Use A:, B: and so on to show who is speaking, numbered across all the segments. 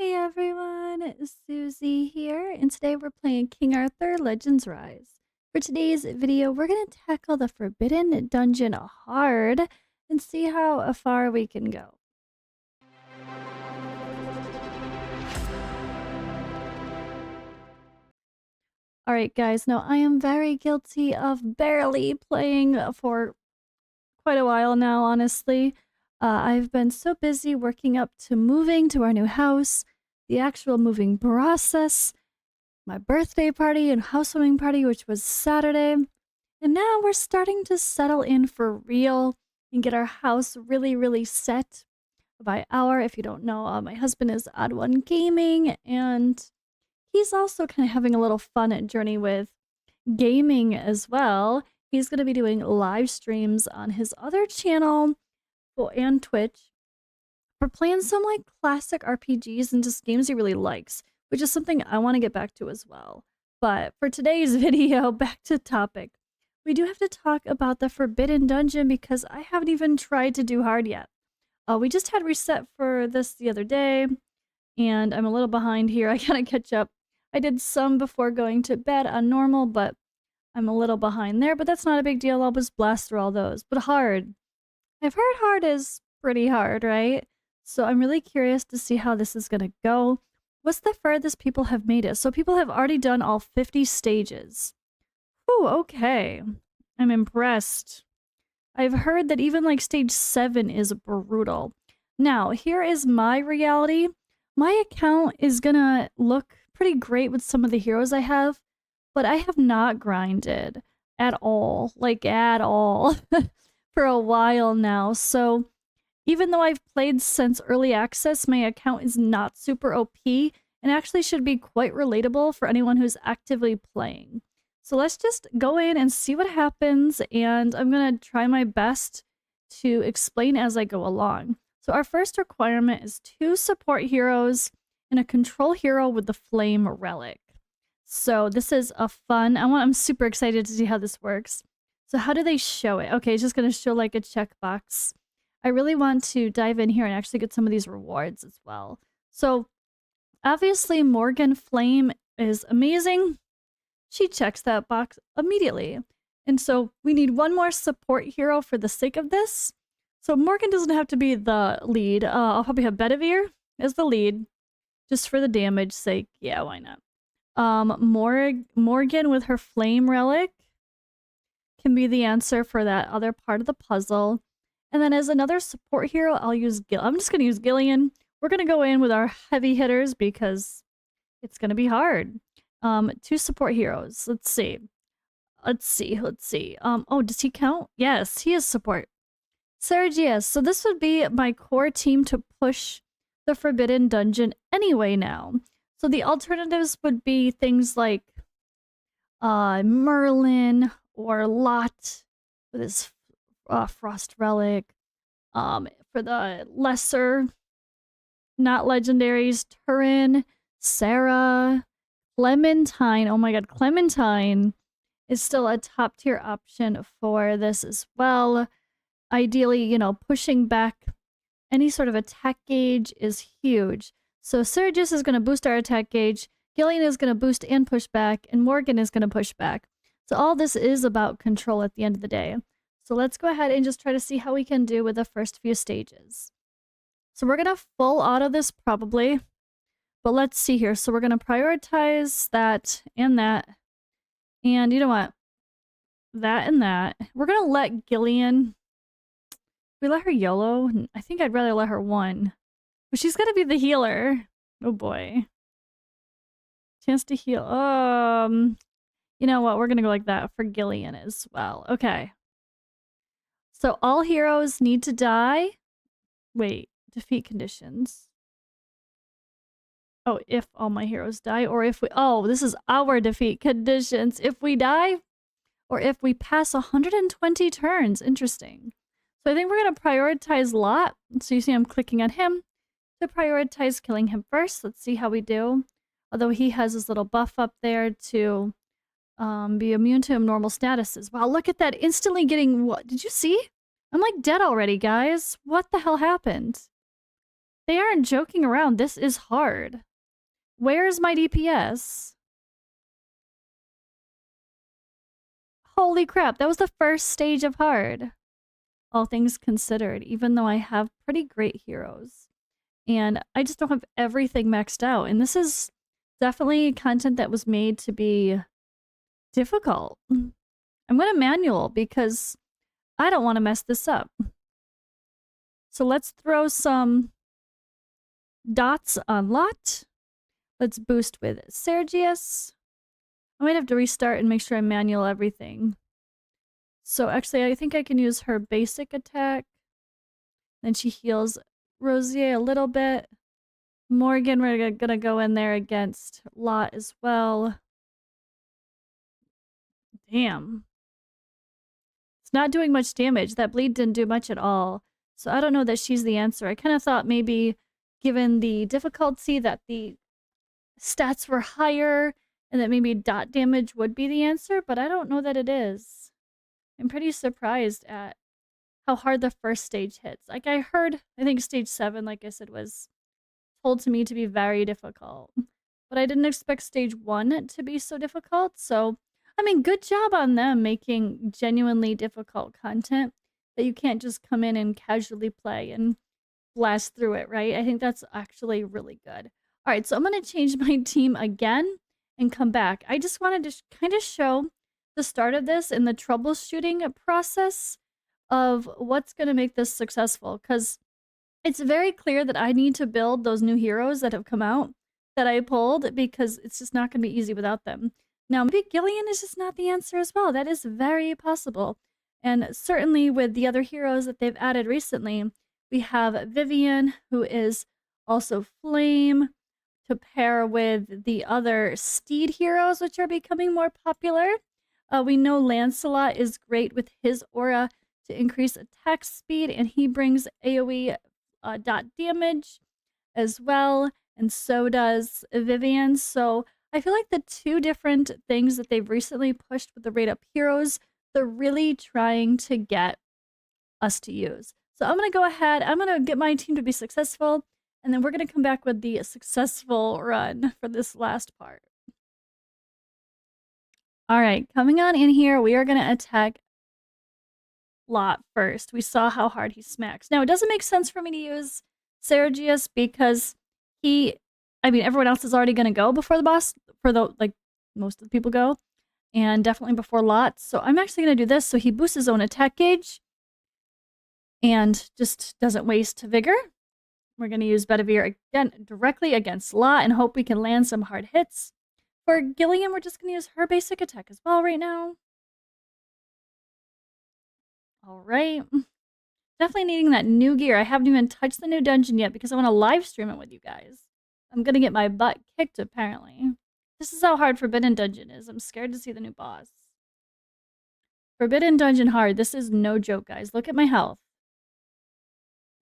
A: Hey everyone, it's Suzi here, and today we're playing King Arthur Legends Rise. For today's video, we're going to tackle the Forbidden Dungeon hard and see how far we can go. Alright guys, now I am very guilty of barely playing for quite a while now, honestly. I've been so busy working up to moving to our new house, the actual moving process, my birthday party and housewarming party, which was Saturday. And now we're starting to settle in for real and get our house really set by hour. If you don't know, my husband is Odd One Gaming, and he's also kind of having a little fun journey with gaming as well. He's going to be doing live streams on his other channel and Twitch for playing some like classic RPGs and just games he really likes, which is something I want to get back to as well. But for today's video, back to topic. We do have to talk about the Forbidden Dungeon because I haven't even tried to do hard yet. We just had reset for this the other day, and I'm a little behind here. I gotta catch up. I did some before going to bed on normal, but I'm a little behind there, but that's not a big deal. I'll just blast through all those. But hard. I've heard hard is pretty hard, right? So I'm really curious to see how this is gonna go. What's the furthest people have made it? So people have already done all 50 stages. Ooh, okay. I'm impressed. I've heard that even like stage 7 is brutal. Now, here is my reality. My account is gonna look pretty great with some of the heroes I have, but I have not grinded at all, like at all, for a while now. So even though I've played since early access, my account is not super OP and actually should be quite relatable for anyone who's actively playing. So let's just go in and see what happens, and I'm going to try my best to explain as I go along. So our first requirement is 2 support heroes and a control hero with the flame relic. So this is a fun, I'm super excited to see how this works. So how do they show it? Okay, it's just going to show like a checkbox. I really want to dive in here and actually get some of these rewards as well. So obviously Morgan Flame is amazing. She checks that box immediately. And so we need one more support hero for the sake of this. So Morgan doesn't have to be the lead. I'll probably have Bedivere as the lead, just for the damage sake. Yeah, why not? Morgan with her flame relic can be the answer for that other part of the puzzle. And then as another support hero, I'll use I'm just going to use Gillian. We're going to go in with our heavy hitters because it's going to be hard. 2 support heroes. Let's see. Oh, does he count? Yes, he is support. Sergius. So this would be my core team to push the Forbidden Dungeon anyway now. So the alternatives would be things like Merlin or Lot with his Frost Relic. For the lesser, not legendaries, Turin, Sarah, Clementine. Oh my god, Clementine is still a top tier option for this as well. Ideally, you know, pushing back any sort of attack gauge is huge. So Sergius is going to boost our attack gauge, Gillian is going to boost and push back, and Morgan is going to push back. So all this is about control at the end of the day. So let's go ahead and just try to see how we can do with the first few stages. So we're going to full auto this probably. But let's see here. So we're going to prioritize that and that. And you know what? That and that. We're going to let Gillian... We let her YOLO? I think I'd rather let her 1. But she's going to be the healer. Oh boy. Chance to heal. You know what? We're going to go like that for Gillian as well. Okay. So all heroes need to die. Wait. Defeat conditions. Oh, if all my heroes die, or if we... Oh, this is our defeat conditions. If we die, or if we pass 120 turns. Interesting. So I think we're going to prioritize Lot. So you see I'm clicking on him to prioritize killing him first. Let's see how we do. Although he has his little buff up there to be immune to abnormal statuses. Wow, look at that. Instantly getting... What? Did you see? I'm like dead already, guys. What the hell happened? They aren't joking around. This is hard. Where is my DPS? Holy crap, that was the first stage of hard. All things considered, even though I have pretty great heroes. And I just don't have everything maxed out. And this is definitely content that was made to be difficult. I'm going to manual because I don't want to mess this up. So let's throw some dots on Lot. Let's boost with Sergius. I might have to restart and make sure I manual everything. So actually, I think I can use her basic attack. Then she heals Rosier a little bit. Morgan, we're gonna go in there against Lot as well. Damn. It's not doing much damage. That bleed didn't do much at all. So I don't know that she's the answer. I kind of thought maybe, given the difficulty, that the stats were higher and that maybe dot damage would be the answer, but I don't know that it is. I'm pretty surprised at how hard the first stage hits. Like I think stage 7, like I said, was told to me to be very difficult. But I didn't expect stage 1 to be so difficult, so I mean, good job on them making genuinely difficult content that you can't just come in and casually play and blast through it, right? I think that's actually really good. All right, so I'm going to change my team again and come back. I just wanted to kind of show the start of this and the troubleshooting process of what's going to make this successful, because it's very clear that I need to build those new heroes that have come out that I pulled, because it's just not going to be easy without them. Now, maybe Gillian is just not the answer as well. That is very possible. And certainly with the other heroes that they've added recently, we have Vivian, who is also Flame, to pair with the other Steed heroes, which are becoming more popular. We know Lancelot is great with his aura to increase attack speed, and he brings AoE dot damage as well, and so does Vivian. So I feel like the two different things that they've recently pushed with the rate up heroes, they're really trying to get us to use. So I'm going to go ahead, I'm going to get my team to be successful, and then we're going to come back with the successful run for this last part. All right, coming on in here, we are going to attack Lot first. We saw how hard he smacks. Now, it doesn't make sense for me to use Sergius because everyone else is already going to go before the boss, most of the people go, and definitely before Lot. So I'm actually going to do this so he boosts his own attack gauge and just doesn't waste vigor. We're going to use Bedivere again directly against Lot and hope we can land some hard hits. For Gillian, we're just going to use her basic attack as well right now. All right. Definitely needing that new gear. I haven't even touched the new dungeon yet because I want to live stream it with you guys. I'm going to get my butt kicked, apparently. This is how hard Forbidden Dungeon is. I'm scared to see the new boss. Forbidden Dungeon hard. This is no joke, guys. Look at my health.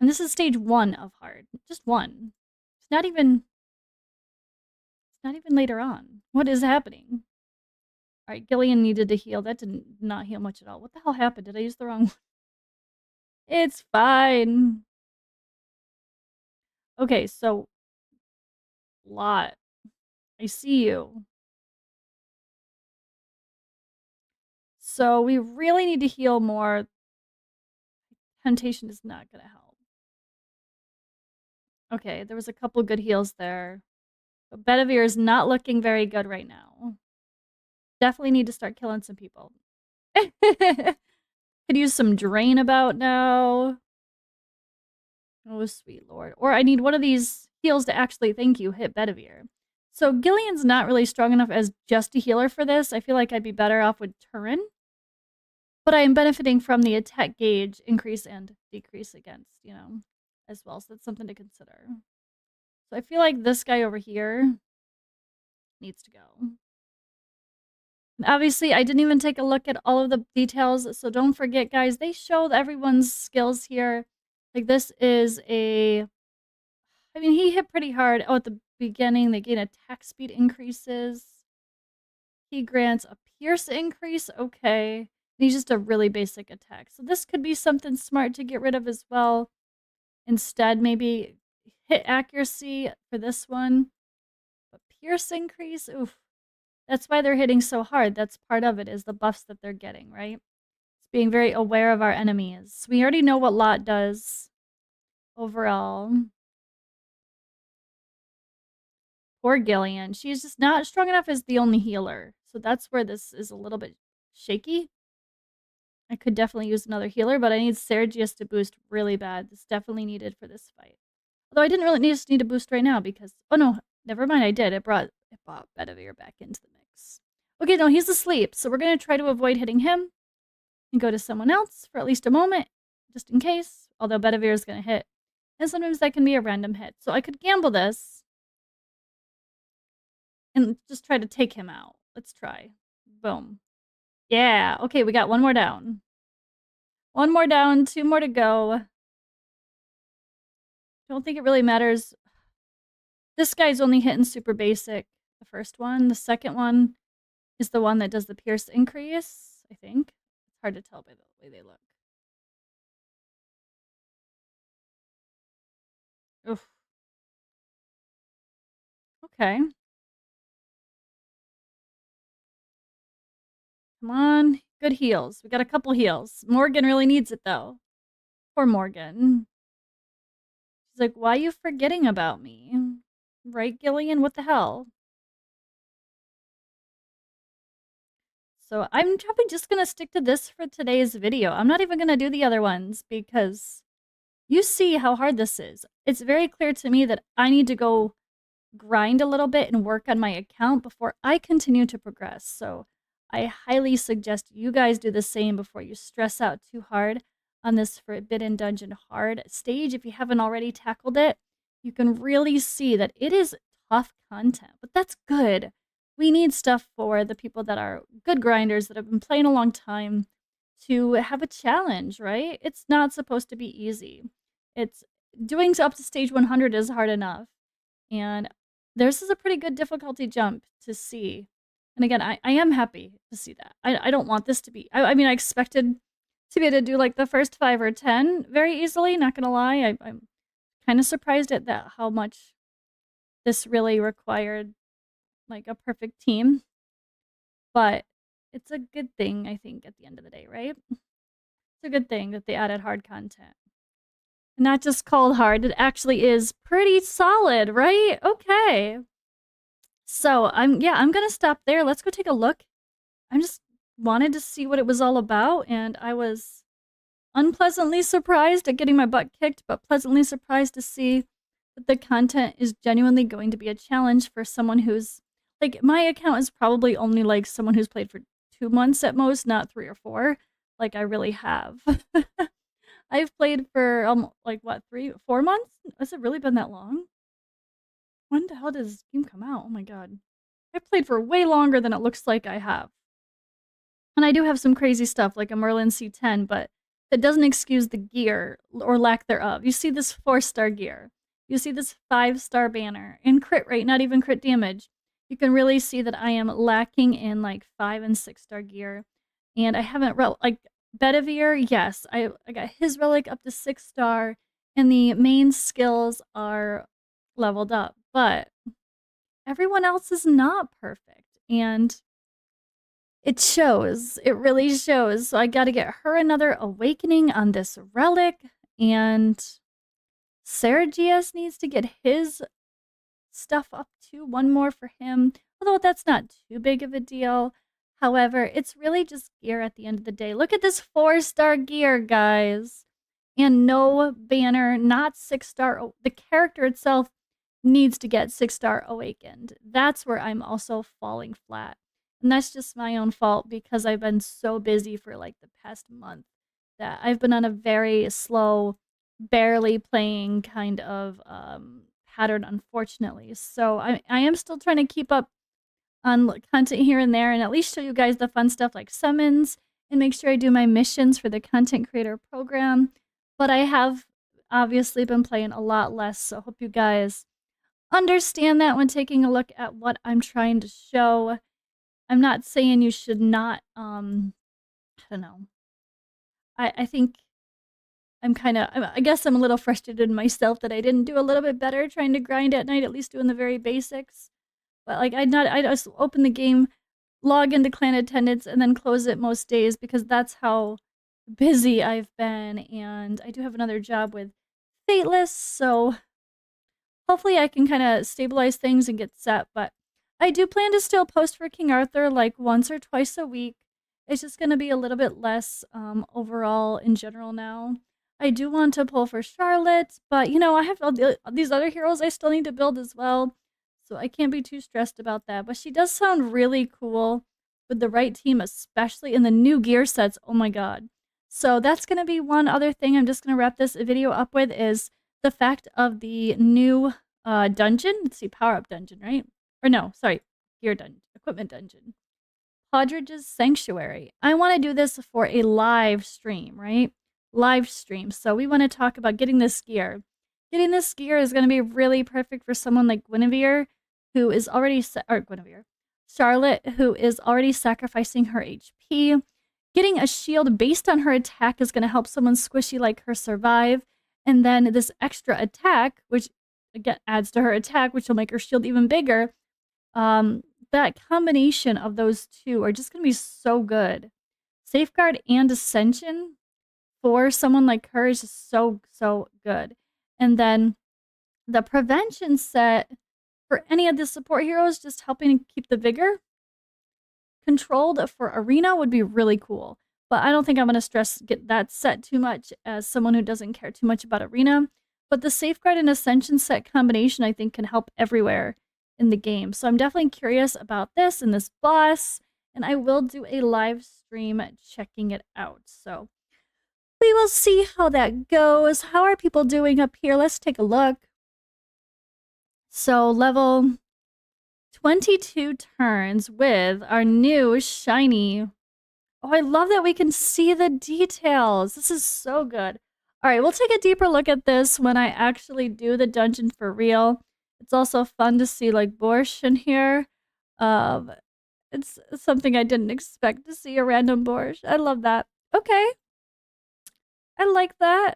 A: And this is stage 1 of hard. Just 1. It's not even later on. What is happening? All right, Gillian needed to heal. That did not heal much at all. What the hell happened? Did I use the wrong one? It's fine. Okay, so Lot, I see you. So we really need to heal more. Temptation is not going to help. Okay, there was a couple good heals there. But Bedivere is not looking very good right now. Definitely need to start killing some people. Could use some drain about now. Oh, sweet lord. Or I need one of these heals to actually, thank you, hit Bedivere. So Gillian's not really strong enough as just a healer for this. I feel like I'd be better off with Turin. But I am benefiting from the attack gauge increase and decrease against, as well. So that's something to consider. So I feel like this guy over here needs to go. And obviously, I didn't even take a look at all of the details. So don't forget, guys, they showed everyone's skills here. Like this is he hit pretty hard. Oh, at the beginning, they gain attack speed increases. He grants a pierce increase. Okay. And he's just a really basic attack. So this could be something smart to get rid of as well. Instead, maybe hit accuracy for this one. But pierce increase, oof. That's why they're hitting so hard. That's part of it, is the buffs that they're getting, right? It's being very aware of our enemies. We already know what Lot does overall. Poor Gillian. She's just not strong enough as the only healer. So that's where this is a little bit shaky. I could definitely use another healer, but I need Sergius to boost really bad. It's definitely needed for this fight. Although I didn't really need a boost right now because... Oh no, never mind, I did. It brought Bedivere back into the mix. Okay, no, he's asleep. So we're going to try to avoid hitting him and go to someone else for at least a moment, just in case. Although Bedivere is going to hit. And sometimes that can be a random hit. So I could gamble this and just try to take him out. Let's try. Boom. Yeah, okay, we got one more down. One more down, 2 more to go. Don't think it really matters. This guy's only hitting super basic, the first one. The second one is the one that does the pierce increase, I think. It's hard to tell by the way they look. Oof. Okay. Come on. Good heals. We got a couple heals. Morgan really needs it, though. Poor Morgan. She's like, why are you forgetting about me? Right, Gillian? What the hell? So I'm probably just going to stick to this for today's video. I'm not even going to do the other ones because you see how hard this is. It's very clear to me that I need to go grind a little bit and work on my account before I continue to progress. So I highly suggest you guys do the same before you stress out too hard on this Forbidden Dungeon hard stage. If you haven't already tackled it, you can really see that it is tough content, but that's good. We need stuff for the people that are good grinders that have been playing a long time to have a challenge, right? It's not supposed to be easy. It's doing up to stage 100 is hard enough. And this is a pretty good difficulty jump to see. And again, I am happy to see that. I don't want this to be... I mean, I expected to be able to do like the first 5 or 10 very easily, not gonna lie. I'm kind of surprised at that, how much this really required like a perfect team. But it's a good thing, I think, at the end of the day, right? It's a good thing that they added hard content. Not just called hard, it actually is pretty solid, right? Okay. So I'm gonna stop there. Let's go take a look. I just wanted to see what it was all about, and I was unpleasantly surprised at getting my butt kicked, but pleasantly surprised to see that the content is genuinely going to be a challenge for someone who's like, my account is probably only like someone who's played for 2 months at most, not 3 or 4, like I really have. I've played for like what, 3, 4 months? Has it really been that long? When the hell does this game come out? Oh my god. I've played for way longer than it looks like I have. And I do have some crazy stuff like a Merlin C10, but that doesn't excuse the gear or lack thereof. You see this 4-star gear. You see this 5-star banner. And crit rate, not even crit damage. You can really see that I am lacking in like 5 and 6-star gear. And I haven't, like, Bedivere, yes, I got his relic up to 6-star, and the main skills are leveled up. But everyone else is not perfect. And it shows. It really shows. So I got to get her another awakening on this relic. And Sergius needs to get his stuff up too. One more for him. Although that's not too big of a deal. However, it's really just gear at the end of the day. Look at this 4-star gear, guys. And no banner, not 6-star. The character itself needs to get 6-star awakened. That's where I'm also falling flat. And that's just my own fault because I've been so busy for like the past month that I've been on a very slow, barely playing kind of pattern, unfortunately. So I am still trying to keep up on content here and there and at least show you guys the fun stuff like summons and make sure I do my missions for the content creator program. But I have obviously been playing a lot less, so I hope you guys understand that when taking a look at what I'm trying to show. I'm not saying you should not, I don't know. I think I guess I'm a little frustrated in myself that I didn't do a little bit better trying to grind at night, at least doing the very basics. But like I just open the game, log into clan attendance, and then close it most days because that's how busy I've been. And I do have another job with FATELESS, so hopefully I can kind of stabilize things and get set. But I do plan to still post for King Arthur like once or twice a week. It's just going to be a little bit less overall in general now. I do want to pull for Charlotte, but you know, I have all these other heroes I still need to build as well. So I can't be too stressed about that. But she does sound really cool with the right team, especially in the new gear sets. Oh my god. So that's going to be one other thing I'm just going to wrap this video up with is the fact of the new dungeon. Let's see, power-up dungeon, right? Or no, sorry, gear dungeon, equipment dungeon. Podridge's Sanctuary. I want to do this for a live stream, right? Live stream. So we want to talk about getting this gear. Getting this gear is going to be really perfect for someone like Guinevere, who is already, Charlotte, who is already sacrificing her HP. Getting a shield based on her attack is going to help someone squishy like her survive. And then this extra attack, which again adds to her attack, which will make her shield even bigger. That combination of those two are just going to be so good. Safeguard and Ascension for someone like her is just so, so good. And then the prevention set for any of the support heroes, just helping keep the vigor controlled for arena would be really cool. But I don't think I'm going to get that set too much as someone who doesn't care too much about arena. But the Safeguard and Ascension set combination, I think, can help everywhere in the game. So I'm definitely curious about this and this boss, and I will do a live stream checking it out. So we will see how that goes. How are people doing up here? Let's take a look. So level 22 turns with our new shiny. Oh, I love that we can see the details. This is so good. All right, we'll take a deeper look at this when I actually do the dungeon for real. It's also fun to see like Borscht in here. It's something I didn't expect to see, a random Borscht. I love that. Okay. I like that.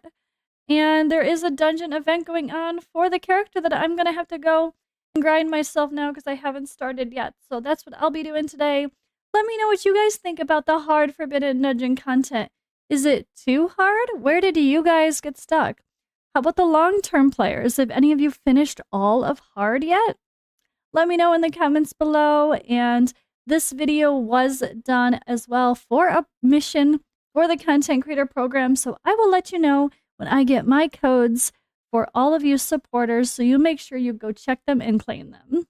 A: And there is a dungeon event going on for the character that I'm going to have to go and grind myself now because I haven't started yet. So that's what I'll be doing today. Let me know what you guys think about the hard Forbidden Dungeon content. Is it too hard? Where did you guys get stuck? How about the long-term players? Have any of you finished all of hard yet? Let me know in the comments below. And this video was done as well for a mission for the content creator program. So I will let you know when I get my codes for all of you supporters. So you make sure you go check them and claim them.